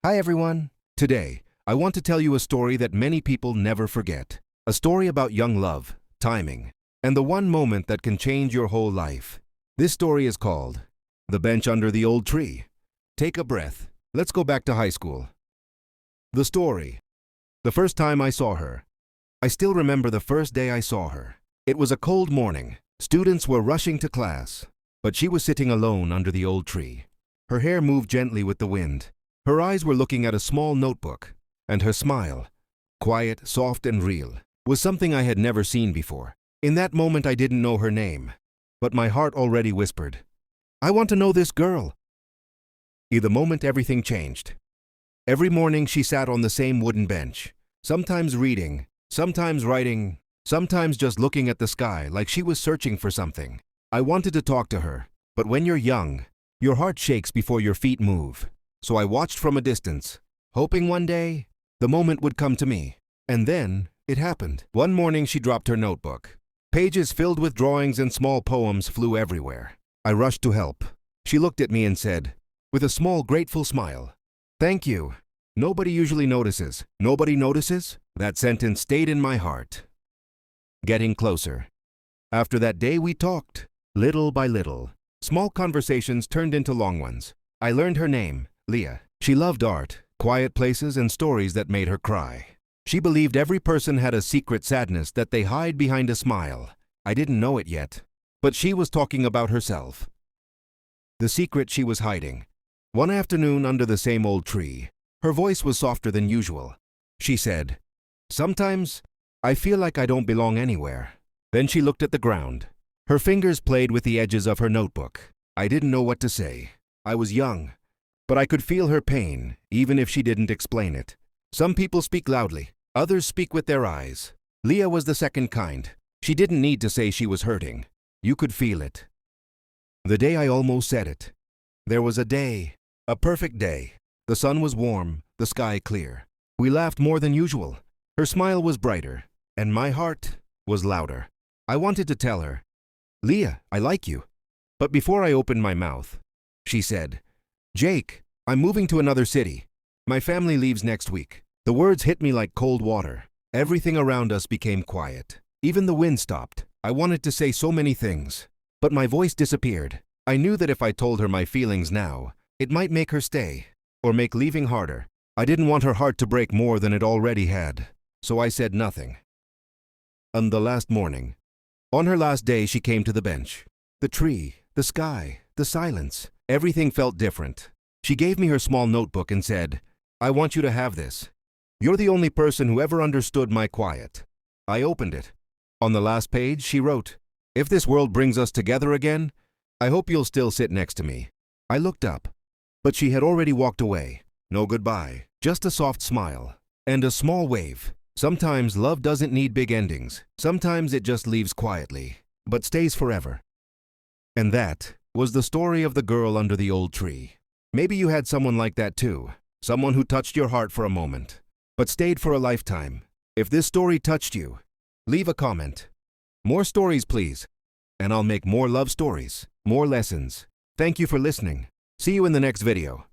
Hi everyone! Today, I want to tell you a story that many people never forget. A story about young love, timing, and the one moment that can change your whole life. This story is called The Bench Under the Old Tree. Take a breath. Let's go back to high school. The story. The first time I saw her. I still remember the first day I saw her. It was a cold morning. Students were rushing to class, but she was sitting alone under the old tree. Her hair moved gently with the wind. Her eyes were looking at a small notebook, and her smile, quiet, soft, and real, was something I had never seen before. In that moment I didn't know her name, but my heart already whispered, "I want to know this girl." In the moment everything changed. Every morning she sat on the same wooden bench, sometimes reading, sometimes writing, sometimes just looking at the sky like she was searching for something. I wanted to talk to her, but when you're young, your heart shakes before your feet move. So I watched from a distance, hoping one day the moment would come to me. And then it happened. One morning she dropped her notebook. Pages filled with drawings and small poems flew everywhere. I rushed to help. She looked at me and said, with a small grateful smile, "Thank you. Nobody usually notices." Nobody notices? That sentence stayed in my heart. Getting closer. After that day we talked, little by little. Small conversations turned into long ones. I learned her name, Leah. She loved art, quiet places, and stories that made her cry. She believed every person had a secret sadness that they hide behind a smile. I didn't know it yet, but she was talking about herself. The secret she was hiding. One afternoon under the same old tree, her voice was softer than usual. She said, "Sometimes I feel like I don't belong anywhere." Then she looked at the ground. Her fingers played with the edges of her notebook. I didn't know what to say. I was young, but I could feel her pain, even if she didn't explain it. Some people speak loudly, others speak with their eyes. Leah was the second kind. She didn't need to say she was hurting. You could feel it. The day I almost said it. There was a day, a perfect day. The sun was warm, the sky clear. We laughed more than usual. Her smile was brighter, and my heart was louder. I wanted to tell her, "Leah, I like you." But before I opened my mouth, she said, "Jake, I'm moving to another city. My family leaves next week." The words hit me like cold water. Everything around us became quiet. Even the wind stopped. I wanted to say so many things, but my voice disappeared. I knew that if I told her my feelings now, it might make her stay, or make leaving harder. I didn't want her heart to break more than it already had, so I said nothing. On the last morning, on her last day, she came to the bench. The tree, the sky, the silence, everything felt different. She gave me her small notebook and said, "I want you to have this. You're the only person who ever understood my quiet." I opened it. On the last page, she wrote, "If this world brings us together again, I hope you'll still sit next to me." I looked up, but she had already walked away. No goodbye, just a soft smile and a small wave. Sometimes love doesn't need big endings. Sometimes it just leaves quietly, but stays forever. And that was the story of the girl under the old tree. Maybe you had someone like that too. Someone who touched your heart for a moment, but stayed for a lifetime. If this story touched you, leave a comment. More stories, please. And I'll make more love stories, more lessons. Thank you for listening. See you in the next video.